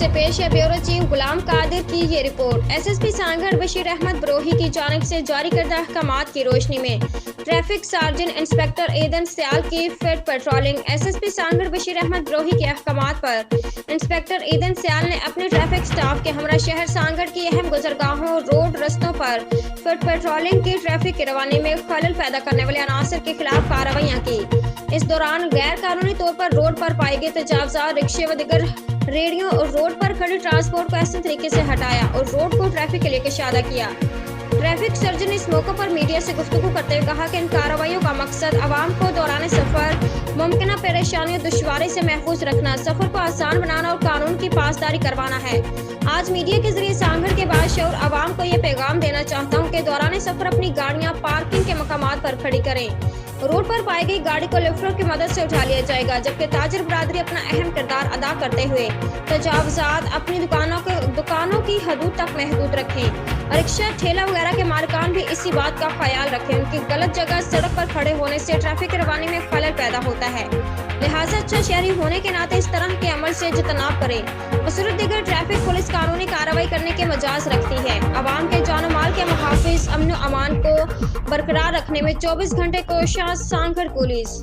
से पेश है ब्यूरो चीफ गुलाम कादिर की ये रिपोर्ट। एसएसपी सांगड़ बशीर अहमद बरोही की जानिब से जारी करदा अहकामात की रोशनी में traffic sergeant inspector Adan Sial की foot patrolling. SSP Sanghar Bashir Ahmed Brohi के अहकामात पर इंस्पेक्टर एदन सियाल ने अपने ट्रैफिक स्टाफ के हमरा शहर सांगड़ की अहम गुजरगाहों, रोड रस्तों पर फिट पेट्रोलिंग की ट्रैफिक की रवानी में खलल पैदा करने वाले अनासर के खिलाफ कार्रवाइयाँ की। इस दौरान गैर कानूनी तौर पर रोड पर पाए गए तजावज़ात, रिक्शे व दिगर रेडियो और रोड पर खड़े ट्रांसपोर्ट को ऐसे तरीके से हटाया और रोड को ट्रैफिक के लिए कशादा किया। ट्रैफिक सर्जन ने इस मौके पर मीडिया से गुफ्तगू करते हुए कहा कि इन कार्रवाइयों का मकसद आवाम को दौरान सफर मुमकिन परेशानियों दुश्वारी से महफूज रखना, सफर को आसान बनाना और कानून की पासदारी करवाना है। आज मीडिया के जरिए सांगड़ के बाशऊर आवाम को ये पैगाम देना चाहता हूँ कि दौरान सफर अपनी गाड़ियाँ पार्किंग के मकामात पर खड़ी करें। रोड पर पाई गई गाड़ी को लिफ्टर की मदद से उठा लिया जाएगा, जबकि ताजर बरादरी अपना अहम किरदार अदा करते हुए तजावज़ात अपनी दुकानों की हदूद तक महदूद रखें। रिक्शा, ठेला वगैरह के मालिकान भी इसी बात का ख्याल रखें। उनकी गलत जगह सड़क पर खड़े होने से ट्रैफिक रवानी में खलल पैदा होता है, लिहाजा अच्छा शहरी होने के नाते इस तरह के अमल से इज्तनाब करें। बसूरत दीगर ट्रैफिक पुलिस कानूनी कार्रवाई करने के मजाज रखती है। आवाम के जान और माल के मुहाफिज अमन अमान को बरकरार रखने में 24 घंटे कोशां सांगड़ पुलिस।